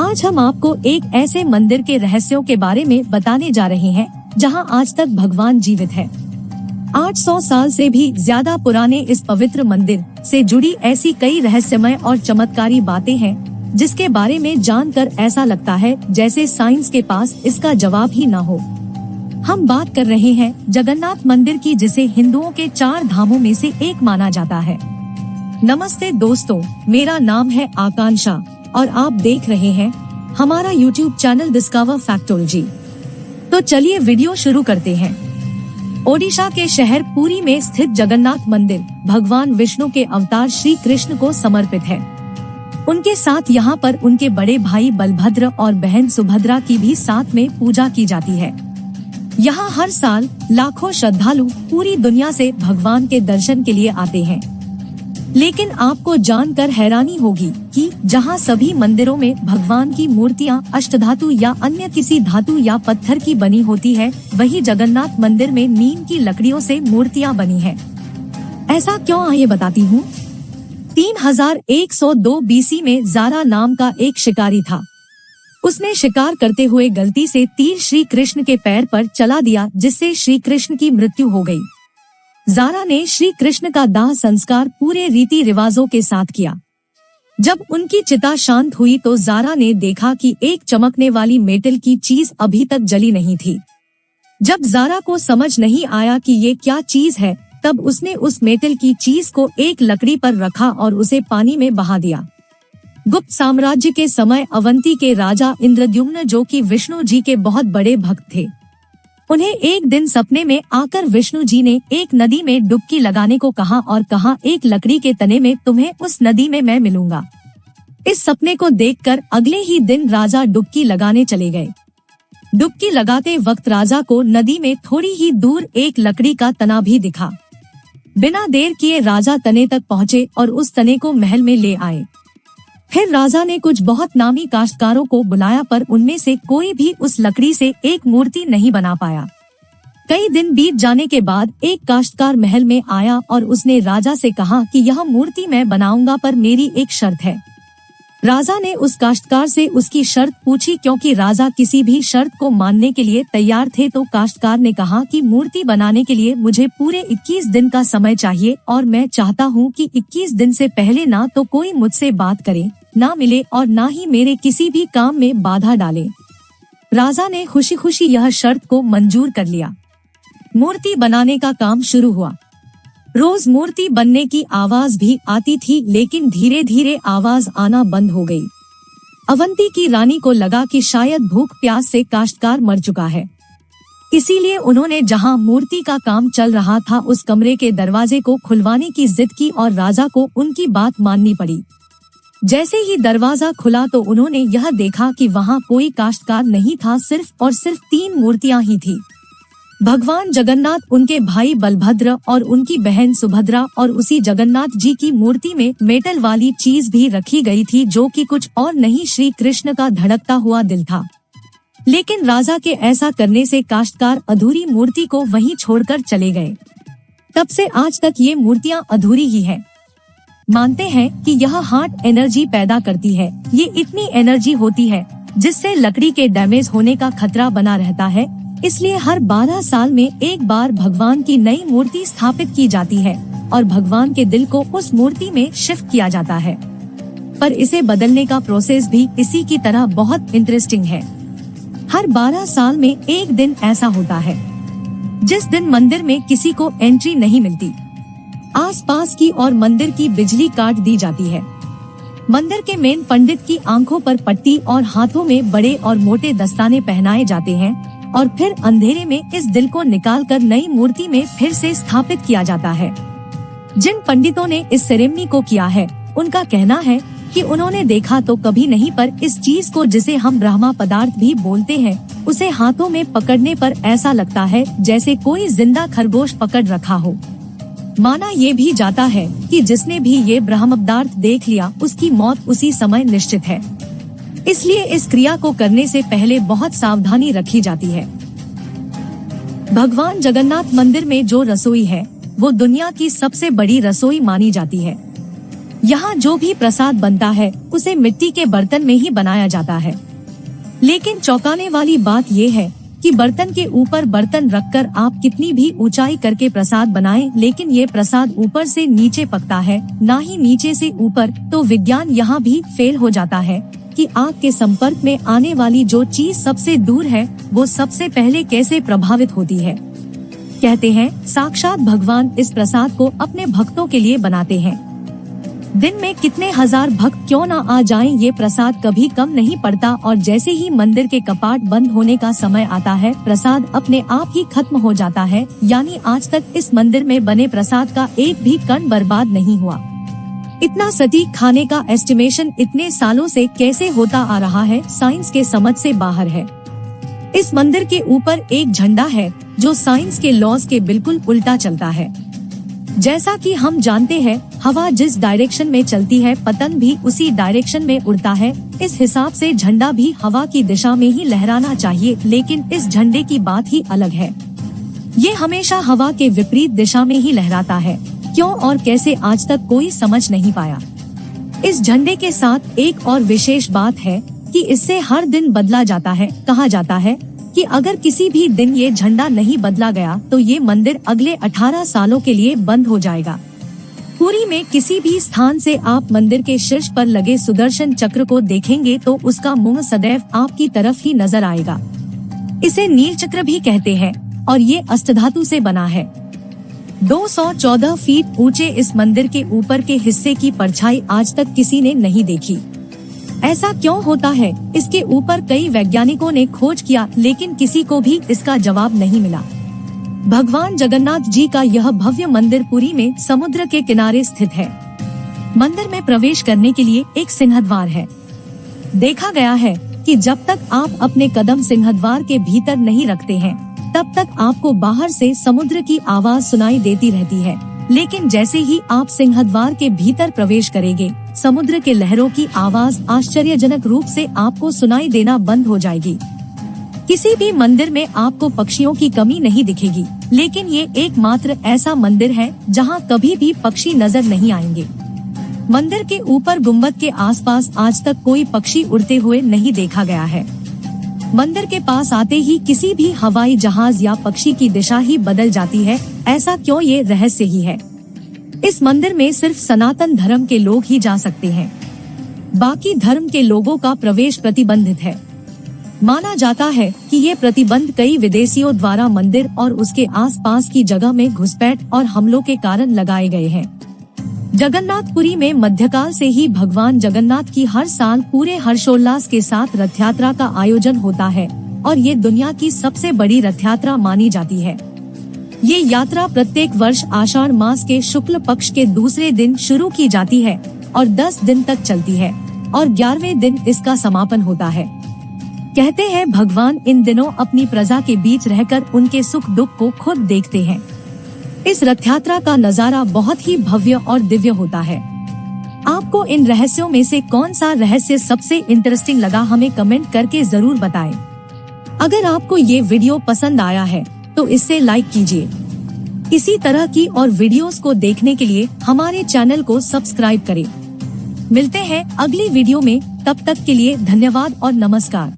आज हम आपको एक ऐसे मंदिर के रहस्यों के बारे में बताने जा रहे हैं जहां आज तक भगवान जीवित है। 800 साल से भी ज्यादा पुराने इस पवित्र मंदिर से जुड़ी ऐसी कई रहस्यमय और चमत्कारी बातें हैं जिसके बारे में जानकर ऐसा लगता है जैसे साइंस के पास इसका जवाब ही न हो। हम बात कर रहे हैं जगन्नाथ मंदिर की, जिसे हिंदुओं के 4 धामों में से एक माना जाता है। नमस्ते दोस्तों, मेरा नाम है आकांक्षा और आप देख रहे हैं हमारा YouTube चैनल डिस्कवर फैक्टोलॉजी। तो चलिए वीडियो शुरू करते हैं। ओडिशा के शहर पुरी में स्थित जगन्नाथ मंदिर भगवान विष्णु के अवतार श्री कृष्ण को समर्पित है। उनके साथ यहाँ पर उनके बड़े भाई बलभद्र और बहन सुभद्रा की भी साथ में पूजा की जाती है। यहाँ हर साल लाखों श्रद्धालु पूरी दुनिया से भगवान के दर्शन के लिए आते हैं। लेकिन आपको जानकर हैरानी होगी कि जहाँ सभी मंदिरों में भगवान की मूर्तियाँ अष्टधातु या अन्य किसी धातु या पत्थर की बनी होती है, वहीं जगन्नाथ मंदिर में नीम की लकड़ियों से मूर्तियाँ बनी हैं। ऐसा क्यों, आइए बताती हूँ। 3102 BC में ज़ारा नाम का एक शिकारी था। उसने शिकार करते हुए गलती से तीर श्री कृष्ण के पैर पर चला दिया, जिससे श्री कृष्ण की मृत्यु हो गई। ज़ारा ने श्री कृष्ण का दाह संस्कार पूरे रीति रिवाजों के साथ किया। जब उनकी चिता शांत हुई तो ज़ारा ने देखा कि एक चमकने वाली मेटल की चीज अभी तक जली नहीं थी। जब ज़ारा को समझ नहीं आया कि ये क्या चीज है, तब उसने उस मेटल की चीज को एक लकड़ी पर रखा और उसे पानी में बहा दिया। गुप्त साम्राज्य के समय अवंती के राजा इंद्रद्युम्न, जो कि विष्णु जी के बहुत बड़े भक्त थे, उन्हें एक दिन सपने में आकर विष्णु जी ने एक नदी में डुबकी लगाने को कहा और कहा, एक लकड़ी के तने में तुम्हें उस नदी में मैं मिलूंगा। इस सपने को देखकर अगले ही दिन राजा डुबकी लगाने चले गए। डुबकी लगाते वक्त राजा को नदी में थोड़ी ही दूर एक लकड़ी का तना भी दिखा। बिना देर किए राजा तने तक पहुँचे और उस तने को महल में ले आए। फिर राजा ने कुछ बहुत नामी काश्तकारों को बुलाया, पर उनमें से कोई भी उस लकड़ी से एक मूर्ति नहीं बना पाया। कई दिन बीत जाने के बाद एक काश्तकार महल में आया और उसने राजा से कहा कि यह मूर्ति मैं बनाऊंगा, पर मेरी एक शर्त है। राजा ने उस काश्तकार से उसकी शर्त पूछी। क्योंकि राजा किसी भी शर्त को मानने के लिए तैयार थे, तो काश्तकार ने कहा कि मूर्ति बनाने के लिए मुझे पूरे 21 दिन का समय चाहिए और मैं चाहता हूँ कि 21 दिन से पहले ना तो कोई मुझसे बात करे, ना मिले और ना ही मेरे किसी भी काम में बाधा डाले। राजा ने खुशी खुशी यह शर्त को मंजूर कर लिया। मूर्ति बनाने का काम शुरू हुआ। रोज मूर्ति बनने की आवाज भी आती थी, लेकिन धीरे धीरे आवाज आना बंद हो गई। अवंती की रानी को लगा कि शायद भूख प्यास से काश्तकार मर चुका है। इसीलिए उन्होंने जहां मूर्ति का काम चल रहा था उस कमरे के दरवाजे को खुलवाने की जिद की और राजा को उनकी बात माननी पड़ी। जैसे ही दरवाजा खुला तो उन्होंने यह देखा कि वहां कोई काश्तकार नहीं था, सिर्फ और सिर्फ 3 मूर्तियां ही थी। भगवान जगन्नाथ, उनके भाई बलभद्र और उनकी बहन सुभद्रा, और उसी जगन्नाथ जी की मूर्ति में मेटल वाली चीज भी रखी गई थी, जो कि कुछ और नहीं श्री कृष्ण का धड़कता हुआ दिल था। लेकिन राजा के ऐसा करने से काश्तकार अधूरी मूर्ति को वहीं छोड़कर चले गए। तब से आज तक ये मूर्तियां अधूरी ही है। मानते हैं कि यह हार्ट एनर्जी पैदा करती है। ये इतनी एनर्जी होती है जिससे लकड़ी के डैमेज होने का खतरा बना रहता है। इसलिए हर 12 साल में एक बार भगवान की नई मूर्ति स्थापित की जाती है और भगवान के दिल को उस मूर्ति में शिफ्ट किया जाता है। पर इसे बदलने का प्रोसेस भी इसी की तरह बहुत इंटरेस्टिंग है। हर 12 साल में एक दिन ऐसा होता है जिस दिन मंदिर में किसी को एंट्री नहीं मिलती। आसपास की और मंदिर की बिजली काट दी जाती है। मंदिर के मेन पंडित की आंखों पर पट्टी और हाथों में बड़े और मोटे दस्ताने पहनाए जाते हैं और फिर अंधेरे में इस दिल को निकालकर नई मूर्ति में फिर से स्थापित किया जाता है। जिन पंडितों ने इस सेरेमनी को किया है, उनका कहना है कि उन्होंने देखा तो कभी नहीं, पर इस चीज को, जिसे हम ब्रह्मा पदार्थ भी बोलते हैं, उसे हाथों में पकड़ने पर ऐसा लगता है जैसे कोई जिंदा खरगोश पकड़ रखा हो। माना ये भी जाता है कि जिसने भी ये ब्रह्म पदार्थ देख लिया उसकी मौत उसी समय निश्चित है। इसलिए इस क्रिया को करने से पहले बहुत सावधानी रखी जाती है। भगवान जगन्नाथ मंदिर में जो रसोई है वो दुनिया की सबसे बड़ी रसोई मानी जाती है। यहाँ जो भी प्रसाद बनता है उसे मिट्टी के बर्तन में ही बनाया जाता है। लेकिन चौंकाने वाली बात ये है कि बर्तन के ऊपर बर्तन रखकर आप कितनी भी ऊंचाई करके प्रसाद बनाएं, लेकिन ये प्रसाद ऊपर से नीचे पकता है, ना ही नीचे से ऊपर। तो विज्ञान यहाँ भी फेल हो जाता है कि आग के संपर्क में आने वाली जो चीज सबसे दूर है वो सबसे पहले कैसे प्रभावित होती है। कहते हैं साक्षात भगवान इस प्रसाद को अपने भक्तों के लिए बनाते हैं। दिन में कितने हजार भक्त क्यों न आ जाएं, ये प्रसाद कभी कम नहीं पड़ता और जैसे ही मंदिर के कपाट बंद होने का समय आता है प्रसाद अपने आप ही खत्म हो जाता है। यानी आज तक इस मंदिर में बने प्रसाद का एक भी कण बर्बाद नहीं हुआ। इतना सटीक खाने का एस्टिमेशन इतने सालों से कैसे होता आ रहा है, साइंस के समझ से बाहर है। इस मंदिर के ऊपर एक झंडा है जो साइंस के लॉज के बिल्कुल उल्टा चलता है। जैसा कि हम जानते हैं हवा जिस डायरेक्शन में चलती है पतंग भी उसी डायरेक्शन में उड़ता है। इस हिसाब से झंडा भी हवा की दिशा में ही लहराना चाहिए, लेकिन इस झंडे की बात ही अलग है। ये हमेशा हवा के विपरीत दिशा में ही लहराता है। क्यों और कैसे आज तक कोई समझ नहीं पाया। इस झंडे के साथ एक और विशेष बात है कि इससे हर दिन बदला जाता है। कहा जाता है कि अगर किसी भी दिन ये झंडा नहीं बदला गया तो ये मंदिर अगले 18 सालों के लिए बंद हो जाएगा। पुरी में किसी भी स्थान से आप मंदिर के शीर्ष पर लगे सुदर्शन चक्र को देखेंगे तो उसका मुंह सदैव आपकी तरफ ही नजर आएगा। इसे नील चक्र भी कहते हैं और ये अष्टधातु से बना है। 214 फीट ऊंचे इस मंदिर के ऊपर के हिस्से की परछाई आज तक किसी ने नहीं देखी। ऐसा क्यों होता है, इसके ऊपर कई वैज्ञानिकों ने खोज किया लेकिन किसी को भी इसका जवाब नहीं मिला। भगवान जगन्नाथ जी का यह भव्य मंदिर पुरी में समुद्र के किनारे स्थित है। मंदिर में प्रवेश करने के लिए एक सिंहद्वार है। देखा गया है कि जब तक आप अपने कदम सिंहद्वार के भीतर नहीं रखते हैं तब तक आपको बाहर से समुद्र की आवाज सुनाई देती रहती है, लेकिन जैसे ही आप सिंहद्वार के भीतर प्रवेश करेंगे समुद्र के लहरों की आवाज आश्चर्यजनक रूप से आपको सुनाई देना बंद हो जाएगी। किसी भी मंदिर में आपको पक्षियों की कमी नहीं दिखेगी, लेकिन ये एकमात्र ऐसा मंदिर है जहाँ कभी भी पक्षी नजर नहीं आएंगे। मंदिर के ऊपर गुम्बद के आसपास आज तक कोई पक्षी उड़ते हुए नहीं देखा गया है। मंदिर के पास आते ही किसी भी हवाई जहाज या पक्षी की दिशा ही बदल जाती है। ऐसा क्यों, ये रहस्य ही है। इस मंदिर में सिर्फ सनातन धर्म के लोग ही जा सकते हैं, बाकी धर्म के लोगों का प्रवेश प्रतिबंधित है। माना जाता है कि ये प्रतिबंध कई विदेशियों द्वारा मंदिर और उसके आसपास की जगह में घुसपैठ और हमलों के कारण लगाए गए हैं। जगन्नाथपुरी में मध्यकाल से ही भगवान जगन्नाथ की हर साल पूरे हर्षोल्लास के साथ रथ यात्रा का आयोजन होता है और ये दुनिया की सबसे बड़ी रथ यात्रा मानी जाती है। ये यात्रा प्रत्येक वर्ष आषाढ़ मास के शुक्ल पक्ष के दूसरे दिन शुरू की जाती है और 10 दिन तक चलती है और 11वें दिन इसका समापन होता है। कहते हैं भगवान इन दिनों अपनी प्रजा के बीच रहकर उनके सुख दुख को खुद देखते हैं। इस रथ यात्रा का नजारा बहुत ही भव्य और दिव्य होता है। आपको इन रहस्यों में से कौन सा रहस्य सबसे इंटरेस्टिंग लगा, हमें कमेंट करके जरूर बताएं। अगर आपको ये वीडियो पसंद आया है तो इसे लाइक कीजिए। इसी तरह की और वीडियोस को देखने के लिए हमारे चैनल को सब्सक्राइब करें। मिलते हैं अगली वीडियो में, तब तक के लिए धन्यवाद और नमस्कार।